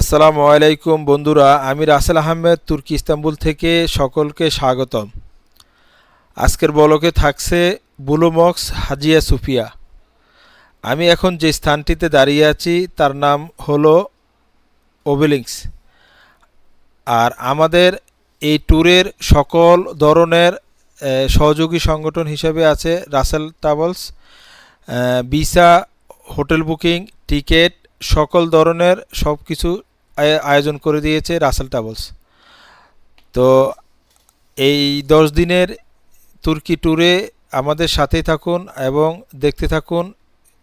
আসসালামু আলাইকুম বন্ধুরা, আমি রাসেল আহমেদ তুর্কি ইস্তাম্বুল থেকে সকলকে স্বাগতম। আজকের ব্লগে থাকছে ব্লু মস্ক হাজিয়া সুফিয়া। আমি এখন যে স্থানটিতে দাঁড়িয়ে আছি তার নাম হলো ওবেলিস্ক। আর আমাদের এই ট্যুরের সকল ধরনের সহযোগী সংগঠন হিসেবে আছে Rasel Travels. Visa, hotel booking, ticket সকল ধরনের সব কিছু আয়োজন করে দিয়েছে রাসেল ট্রাভেলস। তো এই 10 দিনের তুর্কি ট্যুরে আমাদের সাথেই থাকুন এবং দেখতে থাকুন।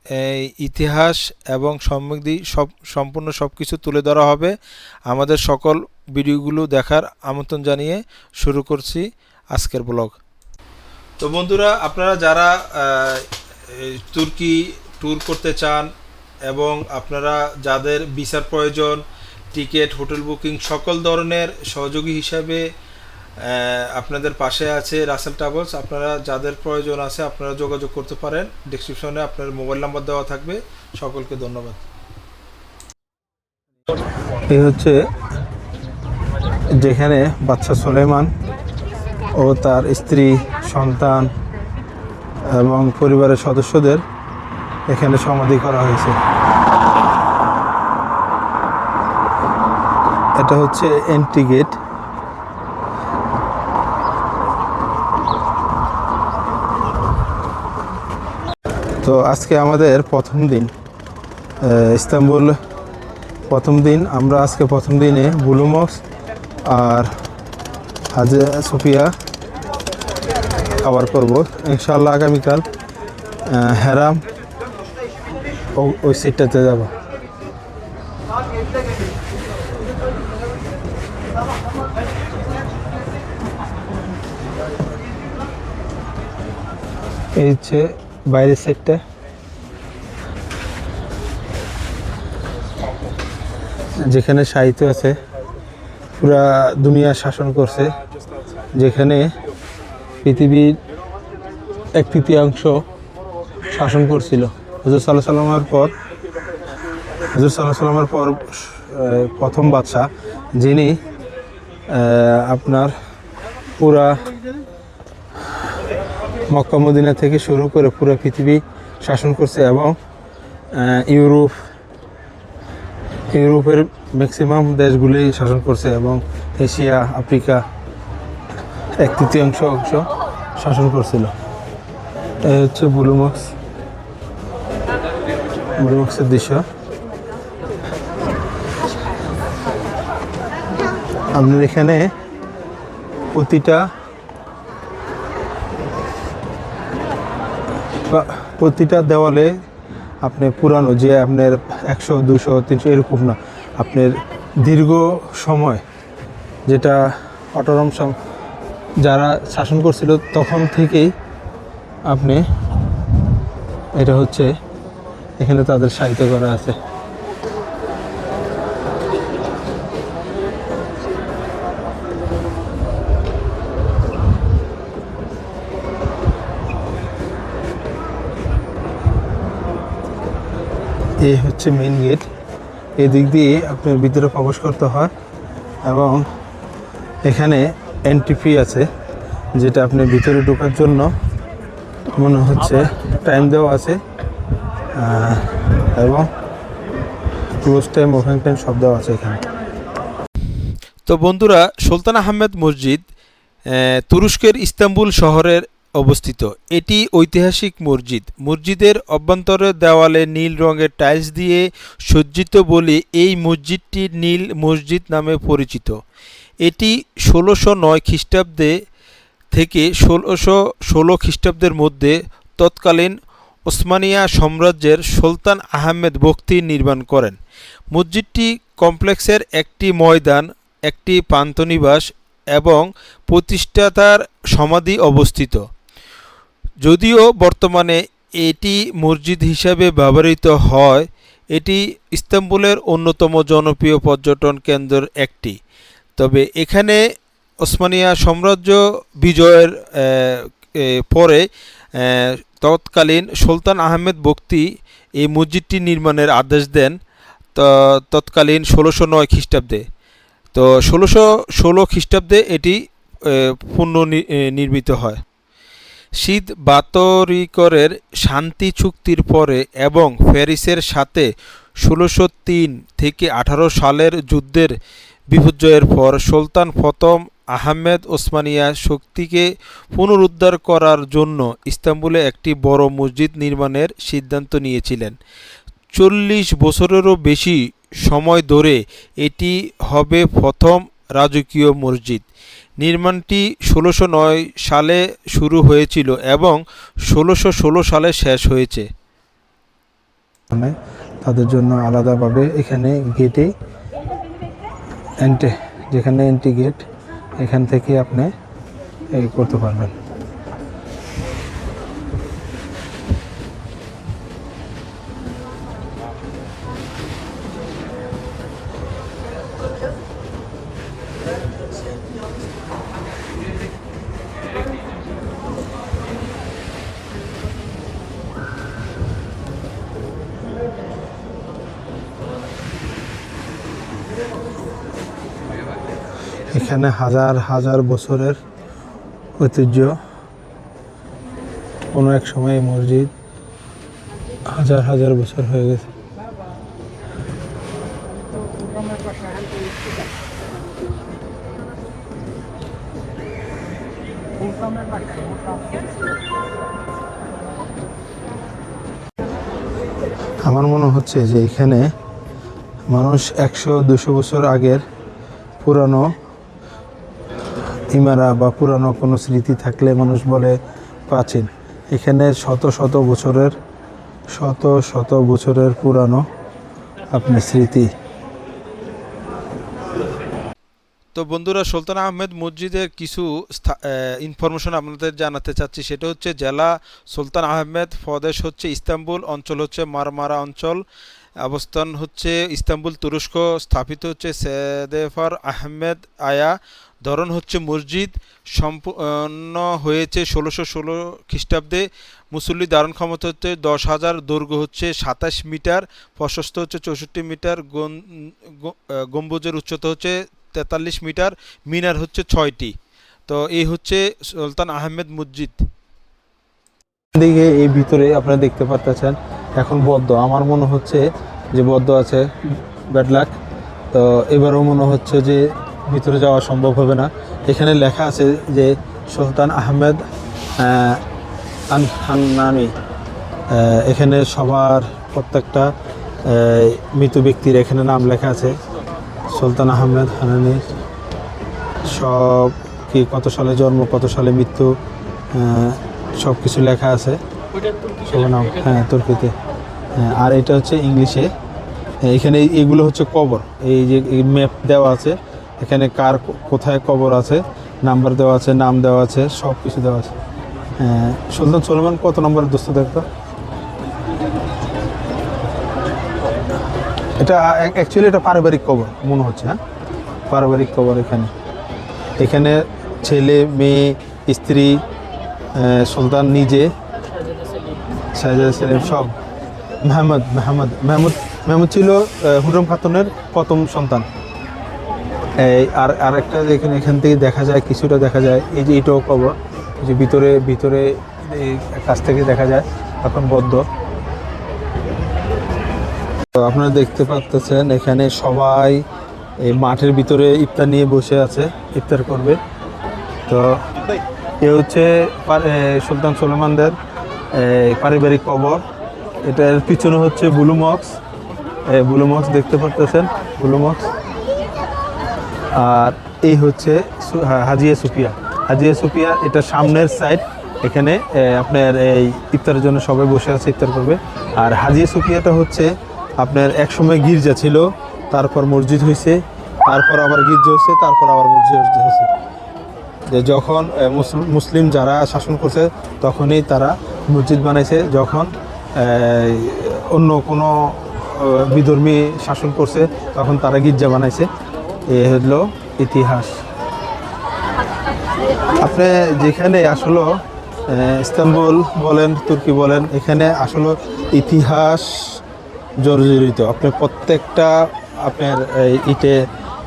এই ইতিহাস এবং সমৃদ্ধি সম্পূর্ণ সব কিছু তুলে ধরা হবে। আমাদের সকল ভিডিওগুলো দেখার আমন্ত্রণ জানিয়ে শুরু করছি আজকের ব্লগ। তো বন্ধুরা, আপনারা যারা তুর্কি ট্যুর করতে চান এবং আপনারা যাদের ভিসার প্রয়োজন, টিকিট, হোটেল বুকিং সকল ধরনের সহযোগী হিসাবে আপনাদের পাশে আছে রাসেল ট্রাভেলস। আপনারা যাদের প্রয়োজন আছে আপনারা যোগাযোগ করতে পারেন। ডেসক্রিপশনে আপনার মোবাইল নাম্বার দেওয়া থাকবে। সকলকে ধন্যবাদ। এই হচ্ছে যেখানে বাচ্চা সুলেমান ও তার স্ত্রী, সন্তান এবং পরিবারের সদস্যদের এখানে সমাধি করা হয়েছে। এটা হচ্ছে এন্ট্রি গেট। তো আজকে আমাদের প্রথম দিন ইস্তাম্বুল। প্রথম দিন আমরা আজকে প্রথম দিনে ব্লু মস্ক আর হাজিয়া সুফিয়া কভার করব ইনশাআল্লাহ। আগামীকাল হেরাম ওই সিটটাতে যাব। এই হচ্ছে বাইরের সাইডটা, যেখানে সাহিত্য আছে, পুরা দুনিয়া শাসন করছে, যেখানে পৃথিবীর 1/3 শাসন করছিল। হুজুর সাল্লাল্লাহু সাল্লামের পর প্রথম বাদশা, যিনি আপনার পুরা মক্কা মদিনা থেকে শুরু করে পুরো পৃথিবী শাসন করছে এবং ইউরোপের ম্যাক্সিমাম দেশগুলি শাসন করছে এবং এশিয়া, আফ্রিকা 1/3 অংশ শাসন করছিল। এই হচ্ছে ব্লু মস্কের দৃশ্য। আপনার এখানে প্রতিটা দেওয়ালে আপনি পুরানো, যে আপনার 100, 200, 300 এরকম না, আপনার দীর্ঘ সময়, যেটা অটরম যারা শাসন করছিল তখন থেকেই আপনি, এটা হচ্ছে এখানে তাদের সাহিত্য করা আছে। এই হচ্ছে মেইন গেট। এই দিক দিয়ে আপনার ভিতরে প্রবেশ করতে হয় এবং এখানে এন্ট্রি ফি আছে, যেটা আপনার ভিতরে ঢোকার জন্য মনে হচ্ছে টাইম দেওয়া আছে এবং ক্লোজ টাইম, ওপেন টাইম সব দেওয়া আছে এখানে। তো বন্ধুরা, সুলতান আহমেদ মসজিদ তুরস্কের ইস্তাম্বুল শহরের অবস্থিত। এটি ঐতিহাসিক মসজিদ। মসজিদের অভ্যন্তরের দেওয়ালে নীল রঙের টাইলস দিয়ে সজ্জিত বলে এই মসজিদটি নীল মসজিদ নামে পরিচিত। এটি 1609 খ্রিস্টাব্দে থেকে 1616 খ্রিস্টাব্দের মধ্যে তৎকালীন ওসমানিয়া সাম্রাজ্যের সুলতান আহমেদ বখতি নির্মাণ করেন। মসজিদটি কমপ্লেক্সের একটি ময়দান, একটি পান্থনিবাস এবং প্রতিষ্ঠাতার সমাধি অবস্থিত। যদিও বর্তমানে এটি মসজিদ হিসাবে ব্যবহৃত হয়, এটি ইস্তাম্বুলের অন্যতম জনপ্রিয় পর্যটন কেন্দ্রের একটি। তবে এখানে ওসমানিয়া সাম্রাজ্য বিজয়ের পরে তৎকালীন সুলতান আহমেদ বখতি এই মসজিদটি নির্মাণের আদেশ দেন। তৎকালীন 1609 খ্রিস্টাব্দে। তো 1616 খ্রিস্টাব্দে এটি পুনর্নির্মিত হয়। শীত বাতরিকরের শান্তি চুক্তির পরে এবং প্যারিসের সাথে 1603 থেকে 18 সালের যুদ্ধের বিপর্যয়ের পর সুলতান প্রথম আহমেদ ওসমানিয়া শক্তিকে পুনরুদ্ধার করার জন্য ইস্তাম্বুলে একটি বড় মসজিদ নির্মাণের সিদ্ধান্ত নিয়েছিলেন। 40 বছরেরও বেশি সময় ধরে এটি হবে প্রথম রাজকীয় মসজিদ। নির্মাণটি 1609 সালে শুরু হয়েছিল এবং 1616 সালে শেষ হয়েছে। তাদের জন্য আলাদাভাবে এখানে গেটে যেখানে এন্ট্রি গেট, এখান থেকে আপনি এই করতে পারবেন। এখানে হাজার হাজার বছরের ঐতিহ্য। কোনো এক সময় এই মসজিদ হাজার হাজার বছর হয়ে গেছে। আমার মনে হচ্ছে যে এখানে মানুষ 100-200 বছর আগের পুরানো ইমারা বা পুরানো কোনো স্মৃতি থাকলে মানুষ বলে প্রাচীন। এখানে শত শত বছরের পুরানো আপনার স্মৃতি। তো বন্ধুরা, সুলতান আহমেদ মসজিদের কিছু ইনফরমেশন আপনাদের জানাতে চাচ্ছি। সেটা হচ্ছে জেলা সুলতান আহমেদ, প্রদেশ হচ্ছে ইস্তাম্বুল, অঞ্চল হচ্ছে মারমারা অঞ্চল, অবস্থান হচ্ছে ইস্তাম্বুল তুরস্ক, স্থাপিত হচ্ছে সেদেফার আহমেদ আয়া, ধরন হচ্ছে মসজিদ, সম্পন্ন হয়েছে 1616 খ্রিস্টাব্দে, মুসল্লি ধারণ ক্ষমতা হচ্ছে 10,000, দৈর্ঘ্য হচ্ছে 27 মিটার, প্রশস্ত হচ্ছে 64 মিটার, গম্বুজের উচ্চতা হচ্ছে 43 মিটার, মিনার হচ্ছে 6টি। তো এই হচ্ছে সুলতান আহমেদ মসজিদ। দিকে এই ভিতরে আপনারা দেখতে পাচ্ছেন এখন বদ্ধ। আমার মনে হচ্ছে যে বদ্ধ আছে, ব্যাড লাক। তো এবারও মনে হচ্ছে যে ভিতরে যাওয়া সম্ভব হবে না। এখানে লেখা আছে যে সুলতান আহমেদ হান্নানি। এখানে সবার প্রত্যেকটা মৃত ব্যক্তির এখানে নাম লেখা আছে। সুলতান আহমেদ হান্নানি সব কি কত সালে জন্ম, কত সালে মৃত্যু, সব কিছু লেখা আছে। নাম হ্যাঁ তুর্কিতে। আর এটা হচ্ছে ইংলিশে। এখানে এগুলো হচ্ছে কবর। এই যে ম্যাপ দেওয়া আছে, এখানে কার কোথায় কবর আছে, নাম্বার দেওয়া আছে, নাম দেওয়া আছে, সব কিছু দেওয়া আছে। সুলতান সুলেমান কত নম্বরের দোস্ত দেখতো? এটা অ্যাকচুয়ালি এটা পারিবারিক কবর মনে হচ্ছে। হ্যাঁ, পারিবারিক কবর। এখানে ছেলে, মেয়ে, স্ত্রী, সুলতান নিজে, শাহজাদা সেলিম সব। মেহমুদ ছিল হুররম খাতুনের প্রথম সন্তান। আর একটা এখান থেকে দেখা যায়, কিছুটা দেখা যায়, এই যে এটাও কবর, যে ভিতরে এই কাছ থেকে দেখা যায় এখন বদ্ধ। তো আপনারা দেখতে পাচ্ছেন এখানে সবাই এই মাঠের ভিতরে ইফতার নিয়ে বসে আছে, ইফতার করবে। তো এ হচ্ছে সুলতান সুলেমানদের পারিবারিক কবর। এটার পিছনে হচ্ছে ব্লু মক্স দেখতে পাচ্ছেন, ব্লু মক্স। আর এই হচ্ছে হাজিয়া সুফিয়া। এটা সামনের সাইড। এখানে আপনার এই ইফতারের জন্য সবাই বসে আছে, ইফতার করবে। আর হাজিয়া সুফিয়াটা হচ্ছে আপনার একসময় গির্জা ছিল, তারপর মসজিদ হয়েছে, তারপর আবার গির্জা হয়েছে, তারপর আবার মসজিদ হয়েছে। যে যখন মুসলিম যারা শাসন করছে তখনই তারা মসজিদ বানাইছে, যখন অন্য কোনো বিধর্মী শাসন করছে তখন তারা গির্জা বানাইছে। এ হলো ইতিহাস। আপনি যেখানে আসলে ইস্তাম্বুল বলেন, তুর্কি বলেন, এখানে আসলে ইতিহাস জর্জরিত। আপনি প্রত্যেকটা আপনার এই ইটে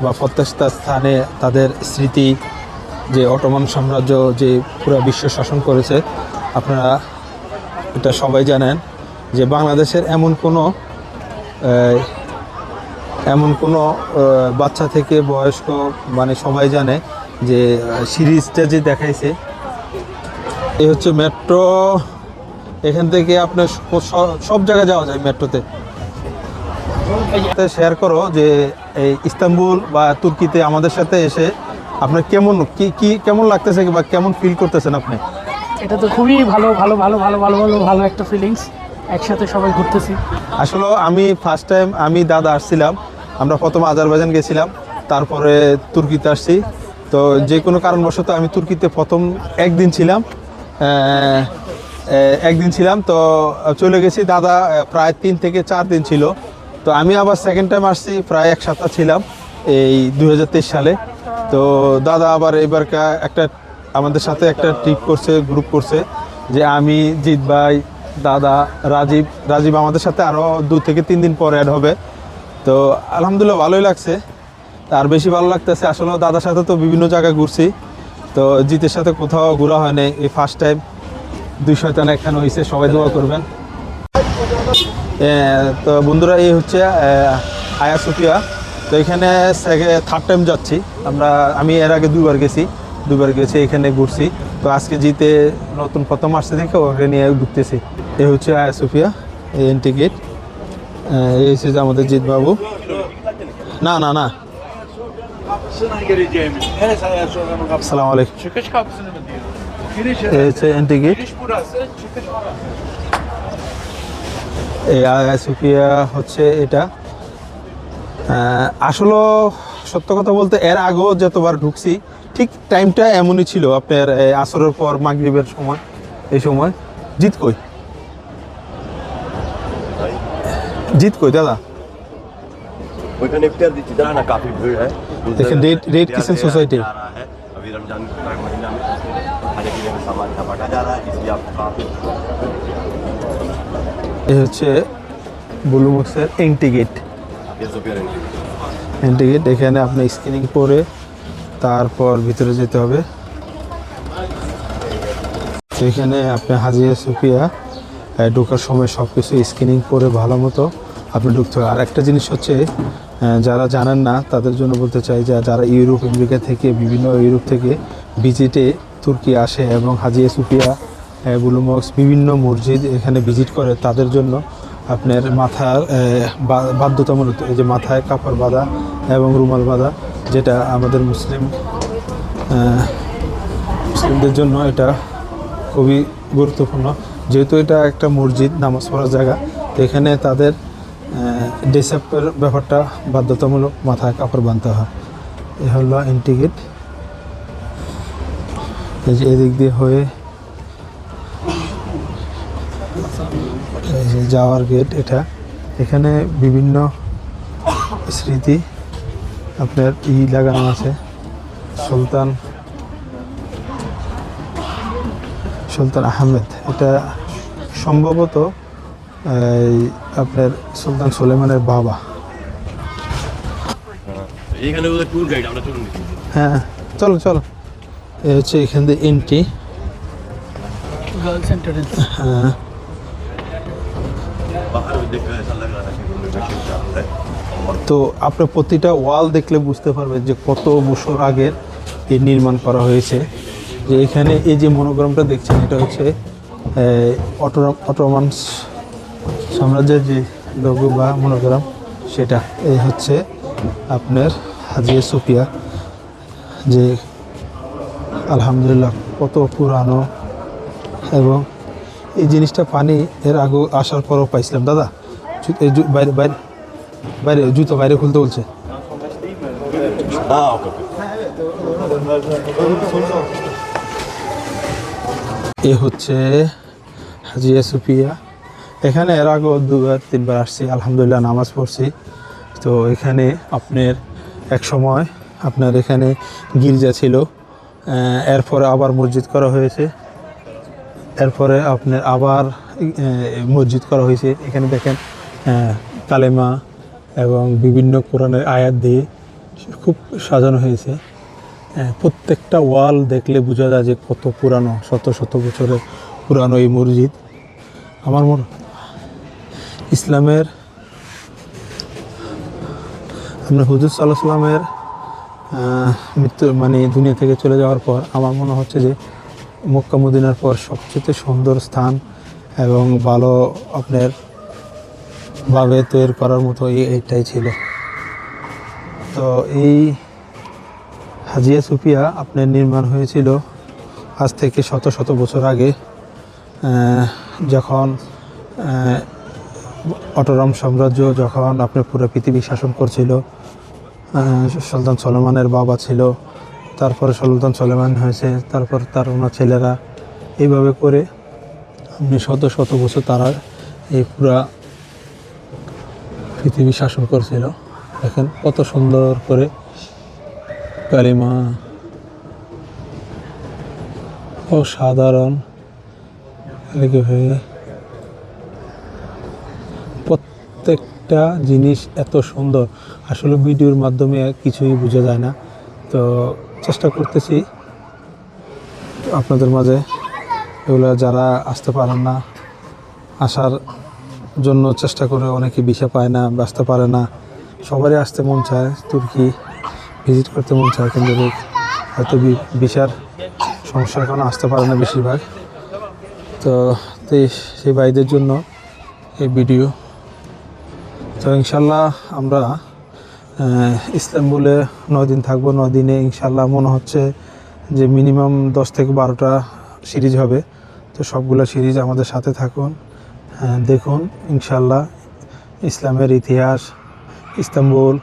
বা প্রত্যেকটা স্থানে তাদের স্মৃতি, যে অটোমান সাম্রাজ্য যে পুরো বিশ্ব শাসন করেছে, আপনারা এটা সবাই জানেন যে বাংলাদেশের এমন কোনো বাচ্চা থেকে বয়স্ক মানে সবাই জানে যে সিরিজটা যে দেখাইছে। এই হচ্ছে মেট্রো, এখান থেকে আপনার সব জায়গায় যাওয়া যায় মেট্রোতে। শেয়ার করো যে এই ইস্তাম্বুল বা তুর্কিতে আমাদের সাথে এসে আপনার কেমন লাগতেছে বা কেমন ফিল করতেছেন আপনি? এটা তো খুবই ভালো ভালো ভালো ভালো ভালো ভালো ভালো একটা ফিলিংস, একসাথে সবাই ঘুরতেছি। আসলে আমি ফার্স্ট টাইম আমি দাদা আসছিলাম, আমরা প্রথম আজারবাইজান গেছিলাম, তারপরে তুর্কিতে আসছি। তো যে কোনো কারণবশত আমি তুর্কিতে প্রথম একদিন ছিলাম, তো চলে গেছি। দাদা প্রায় 3 থেকে 4 দিন ছিল। তো আমি আবার সেকেন্ড টাইম আসছি, প্রায় 1 সপ্তাহ ছিলাম এই 2023 সালে। তো দাদা আবার এবারকার আমাদের সাথে একটা ট্রিপ করছে, গ্রুপ করছে, যে আমি, জিৎ ভাই, দাদা, রাজীব আমাদের সাথে আরও 2 থেকে 3 দিন পরে অ্যাড হবে। তো আলহামদুলিল্লাহ ভালোই লাগছে। আর বেশি ভালো লাগতেছে আসলে দাদার সাথে তো বিভিন্ন জায়গায় ঘুরছি, তো জিতের সাথে কোথাও ঘোরা হয়নি, এই ফার্স্ট টাইম। 2 শয়তান এখানে হয়েছে, সবাই দোয়া করবেন। তো বন্ধুরা, এই হচ্ছে হায়া সোফিয়া। তো এখানে থার্ড টাইম যাচ্ছি আমরা। আমি এর আগে 2 বার গেছি, এখানে ঘুরছি। তো আজকে জিতে নতুন প্রথম আসছে দেখে ওকে নিয়ে ঘুরতেছি। এই হচ্ছে হায়া সোফিয়া, এই এন্ট্রি গেট। এই হচ্ছে যে আমাদের জিৎ বাবু। না আসসালামু আলাইকুম। এই হচ্ছে এন্ট্রি গেট। এই হায়া সোফিয়া হচ্ছে এটা। আসলে সত্য কথা বলতে এর আগেও যতবার ঢুকছি ঠিক টাইমটা এমনই ছিল, আপনার আসরের পর মাগরিবের সময়। এই সময় জিৎ কই দাদা? ওইখানে ইফতার দিচ্ছি, জানা না কাফি ভিড় है। দেখেন रेड किचन सोसाइटी। अभी रमजान का महीना में खाने पीने में सामान का बांटा जा रहा है, इसलिए आपको काफी এই হচ্ছে ব্লু বক্সের এন্ট্রি গেট। ये सोफिया रेंज এন্ট্রি গেট, এখানে আপনি স্ক্রিনিং করে তারপর ভিতরে যেতে হবে। তো এখানে আপনি হাজিয়া সোফিয়া ঢোকার সময় সব কিছু স্ক্রিনিং করে ভালো মতো আপনি ঢুকতে হবে। আর একটা জিনিস হচ্ছে, যারা জানেন না তাদের জন্য বলতে চাই, যে যারা ইউরোপ আমেরিকা থেকে বিভিন্ন ইউরোপ থেকে ভিজিটে তুর্কি আসে এবং হাজিয়া সোফিয়া, ব্লু মক্স, বিভিন্ন মসজিদ এখানে ভিজিট করে, তাদের জন্য আপনার মাথার বাধ্যতামূলক এই যে মাথায় কাপড় বাঁধা এবং রুমাল বাঁধা, যেটা আমাদের মুসলিমদের জন্য এটা খুবই গুরুত্বপূর্ণ। যেহেতু এটা একটা মসজিদ, নামাজ পড়ার জায়গা, তো এখানে তাদের ড্রেসআপের ব্যাপারটা বাধ্যতামূলক, মাথায় কাপড় বাঁধতে হয়। এ হলো এন্ট্রি গেট। এই যে এদিক দিয়ে হয়ে এই যে যাওয়ার গেট এটা। এখানে বিভিন্ন স্মৃতি আপনার লাগানো আছে। সুলতান আহমেদ, এটা সম্ভবত আপনার সুলতান সুলেমানের বাবা। এইখানে ওদের ট্যুর গাইড, আমরা চলুন। হ্যাঁ চলো। এ হচ্ছে এখান দিয়ে এন্ট্রি। Girls entrance. হ্যাঁ, बाहर भी देखकर ऐसा लग रहा है कि उन्होंने वैसे चालू है। তো আপনি প্রতিটা ওয়াল দেখলে বুঝতে পারবেন যে কত বছর আগের এই নির্মাণ করা হয়েছে। যে এখানে এই যে মনোগ্রামটা দেখছেন, এটা হচ্ছে অটোমান সাম্রাজ্যের যে লোগো বা মনোগ্রাম, সেটা। এই হচ্ছে আপনার হাজিয়া সোফিয়া, যে আলহামদুলিল্লাহ কত পুরানো। এবং এই জিনিসটা পানি এর আগে আসার পরও পাইছিলাম। দাদা বাইরে জুতো বাইরে খুলতে বলছে। हाँ ओके। এ হচ্ছে হাজিয়া সোফিয়া। এখানে এর আগে 2-3 বার আসছি, আলহামদুলিল্লাহ নামাজ পড়ছি। তো এখানে আপনার এক সময় আপনার এখানে গির্জা ছিল, এরপরে আবার মসজিদ করা হয়েছে, এরপরে আপনার আবার মসজিদ করা হয়েছে। এখানে দেখেন কালেমা এবং বিভিন্ন কোরআনের আয়াত দিয়ে খুব সাজানো হয়েছে। প্রত্যেকটা ওয়াল দেখলে বোঝা যায় যে কত পুরানো, শত শত বছরের পুরানো এই মসজিদ। আমার ইসলামের আমরা হুজুর সাল্লাল্লাহু আলাইহি সাল্লামের মৃত্যু মানে দুনিয়া থেকে চলে যাওয়ার পর আমার মনে হচ্ছে যে মক্কা মদিনার পর সবচেয়ে সুন্দর স্থান এবং ভালো আপনার ভাবে তৈরি করার মতো এইটাই ছিল। তো এই হাজিয়া সুফিয়া আপনার নির্মাণ হয়েছিল আজ থেকে শত শত বছর আগে, যখন অটোরাম সাম্রাজ্য যখন আপনার পুরো পৃথিবী শাসন করছিল। সুলতান সুলেমানের বাবা ছিল, তারপরে সুলতান সুলেমান হয়েছে, তারপর তার ওনার ছেলেরা, এইভাবে করে আপনি শত শত বছর তারা এই পুরা পৃথিবী শাসন করছিল। দেখেন কত সুন্দর করে কালিমা, অসাধারণ প্রত্যেকটা জিনিস এত সুন্দর, আসলে ভিডিওর মাধ্যমে কিছুই বোঝা যায় না। তো চেষ্টা করতেছি আপনাদের মাঝে এগুলো যারা আসতে পারেন না, আসার জন্য চেষ্টা করে, অনেকে ভিসা পায় না, আসতে পারে না। সবারই আসতে মন চায়, তুর্কি ভিজিট করতে মন চায়, কিন্তু হয়তো ভিসার সমস্যার কারণে আসতে পারে না বেশিরভাগ। তো সেই ভাইদের জন্য এই ভিডিও। তো ইনশাল্লাহ আমরা ইস্তাম্বুলে 9 দিন থাকবো। 9 দিনে ইনশাল্লাহ মনে হচ্ছে যে মিনিমাম 10 থেকে 12টা সিরিজ হবে। তো সবগুলো সিরিজ আমাদের সাথে থাকুন, দেখুন ইনশাল্লাহ ইসলামের ইতিহাস, ইস্তাম্বুল,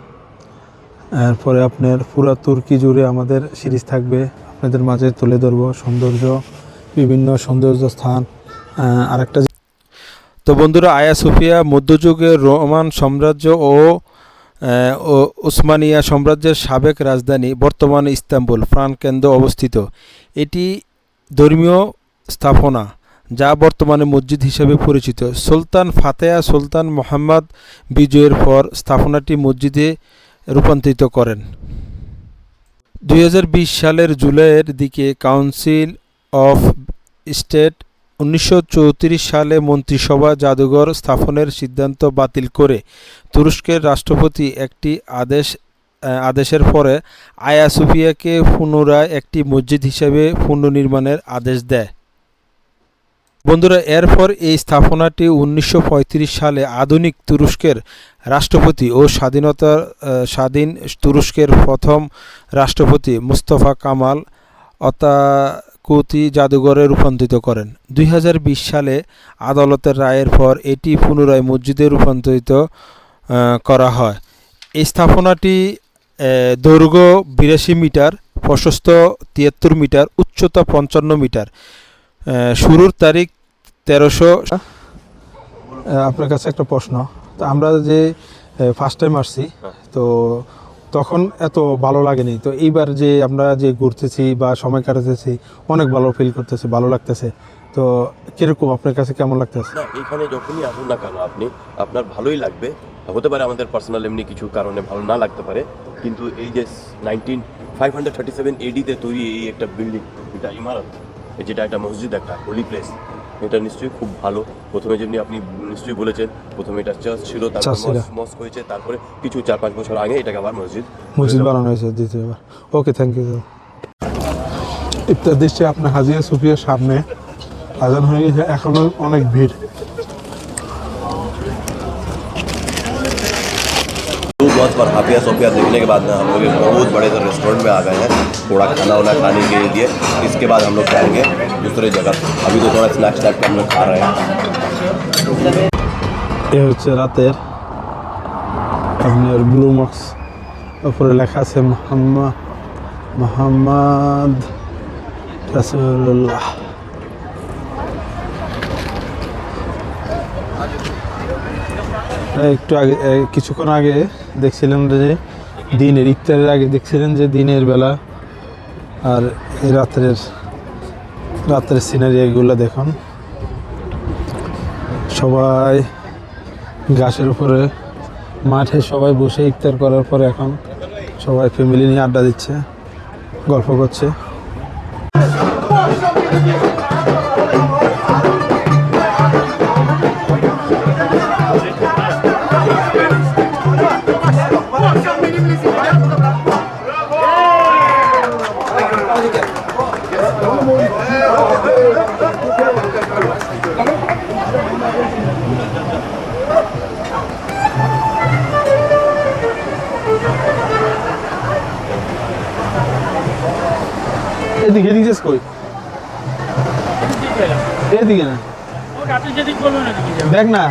এরপরে আপনার পুরা তুর্কি জুড়ে আমাদের সিরিজ থাকবে। আপনাদের মাঝে তুলে ধরবো সৌন্দর্য, বিভিন্ন সৌন্দর্য স্থান। আরেকটা তো বন্ধুরা, আয়া সোফিয়া মধ্যযুগের রোমান সাম্রাজ্য ও উসমানিয়া সাম্রাজ্যের সাবেক রাজধানী, বর্তমানে ইস্তাম্বুল প্রাণকেন্দ্র অবস্থিত। এটি ধর্মীয় স্থাপনা যা বর্তমানে মসজিদ হিসেবে পরিচিত। সুলতান ফাতেহা সুলতান মোহাম্মদ বিজয়ের পর স্থাপনাটি মসজিদে রূপান্তরিত করেন। 2020 সালের জুলাইয়ের দিকে কাউন্সিল অফ স্টেট 1934 সালে মন্ত্রিসভা জাদুঘর স্থাপনের সিদ্ধান্ত বাতিল করে তুরস্কের রাষ্ট্রপতি একটি আদেশের পরে আয়া সোফিয়াকে পুনরায় একটি মসজিদ হিসেবে পুনর্নির্মাণের আদেশ দেয়। বন্ধুরা, এরপর এই স্থাপনাটি 1935 সালে আধুনিক তুরস্কের রাষ্ট্রপতি ও স্বাধীন তুরস্কের প্রথম রাষ্ট্রপতি মুস্তাফা কামাল আতাতুর্ক জাদুঘরে রূপান্তরিত করেন। 2020 সালে আদালতের রায়ের পর এটি পুনরায় মসজিদে রূপান্তরিত করা হয়। এই স্থাপনাটি দৈর্ঘ্য 82 মিটার, প্রশস্ত 73 মিটার, উচ্চতা 55 মিটার। শুরুর তারিখ 1300। আপনার কাছে একটা প্রশ্ন, তো আমরা যে ফার্স্ট টাইম আসছি, তো তখন এত ভালো লাগেনি, তো এইবার যে আমরা যে ঘুরতেছি বা সময় কাটাতেছি অনেক ভালো ফিল করতেছি, ভালো লাগতেছে। তো কিরকম আপনার কাছে কেমন লাগতেছে? না, এখানে যখনই আসুন না কেন আপনার ভালোই লাগবে। হতে পারে আমাদের পার্সোনাল এমনি কিছু কারণে ভালো না লাগতে পারে, কিন্তু এই যে 537 AD-তে তৈরি এই একটা বিল্ডিং, এটা ইমারত, যেটা একটা মসজিদ, একটা হোলি প্লেস, এটা নিশ্চয়ই খুব ভালো। প্রথমে যেমনি আপনি নিশ্চয়ই বলেছেন, প্রথমে এটা চার্চ ছিল, তারপর মস্ক হয়েছে, তারপরে কিছু 4-5 বছর আগে এটাকে আবার মসজিদ বানানো হয়েছে দ্বিতীয়বার। ওকে, থ্যাংক ইউ। ইফতার দিচ্ছে আপনার হাজিয়া সুফিয়ার সামনে, আজান হয়ে গেছে, এখনো অনেক ভিড়। बहुत पर हाफिया सोफिया देखने के बाद ना हम लोग एक बहुत बड़े से रेस्टोरेंट में आ गए हैं, थोड़ा खाना वाना खाने के लिए। इसके बाद हम लोग जाएंगे दूसरे जगह। अभी तो थोड़ा स्नैक्स टाइप का हम लोग खा रहे हैं। এ হচ্ছে রাতের আপনার ব্লু মক্স, উপরে লেখা আছে মোহাম্মদ রাসূলুল্লাহ। একটু আগে, কিছুক্ষণ আগে দেখছিলেন যে দিনের ইফতারের আগে দেখছিলেন যে দিনের বেলা আর এই রাতের সিনারি এগুলো দেখুন। সবাই গাছের উপরে মাঠে সবাই বসে ইফতার করার পরে এখন সবাই ফ্যামিলি নিয়ে আড্ডা দিচ্ছে, গল্প করছে। এদিকে এদিকে যাস কই? এদিকে না, দেখ না।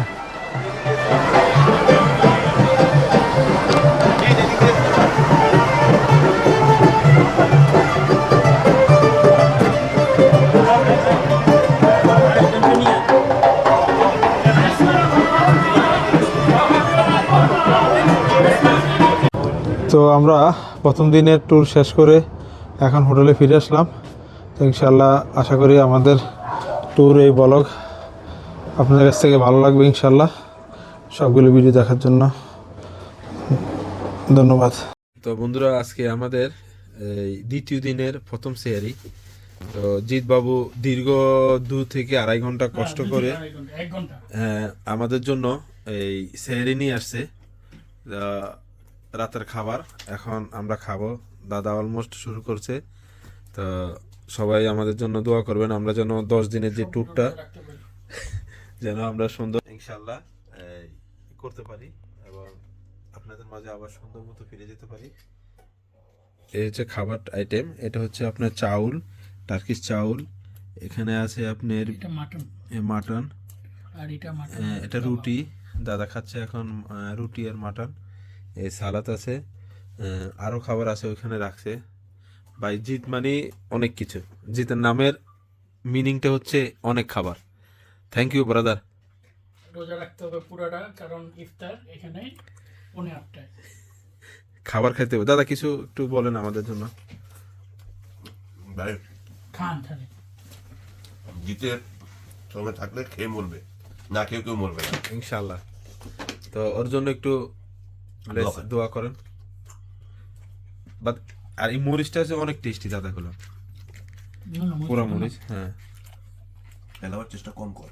তো আমরা প্রথম দিনের ট্যুর শেষ করে এখন হোটেলে ফিরে আসলাম। তো ইনশাল্লাহ আশা করি আমাদের ট্যুর এই ব্লগ আপনাদের কাছ থেকে ভালো লাগবে ইনশাল্লাহ। সবগুলো ভিডিও দেখার জন্য ধন্যবাদ। তো বন্ধুরা, আজকে আমাদের এই দ্বিতীয় দিনের প্রথম সেহারি। তো জিৎ বাবু দীর্ঘ 2 থেকে 2.5 ঘন্টা কষ্ট করে আমাদের জন্য এই সেহারি নিয়ে আসছে, রাতের খাবার। এখন আমরা খাবো, দাদা অলমোস্ট শুরু করছে। তো সবাই আমাদের জন্য দোয়া করবেন, আমরা যেন 10 দিনের যে ট্যুরটা যেন আমরা সুন্দর ইনশাল্লাহ করতে পারি এবং আপনাদের মাঝে আবার সুন্দর মতো ফিরে যেতে পারি। এই হচ্ছে খাবার আইটেম। এটা হচ্ছে আপনার চাউল, টার্কিশ চাউল। এখানে আছে আপনার মাটন, আর এটা রুটি। দাদা খাচ্ছে এখন রুটি আর মাটন। এই সালাদ আছে, আরও খাবার আছে ওইখানে রাখছে। ভাই জিৎ মানে অনেক কিছু, জিতের নামের মিনিংটা হচ্ছে অনেক খাবার। Thank you brother. রোজা রাখতে হবে পুরোটা, কারণ ইফতার এখানে 8:30টায়। খাবার খাইতে হবে। দাদা কিছু একটু বলেন আমাদের জন্য। ভাই খান তাহলে। জিতের সঙ্গে থাকলে খেয়ে মরবে, না কেউ কেউ মরবে না ইনশাল্লাহ। তো ওর জন্য একটু দোয়া করেন। বাট আর এই মরিচটা হচ্ছে অনেক টেস্টি দাদা গুলো, পুরা মরিচ। হ্যাঁ, ফেলাবার চেষ্টা কম কর।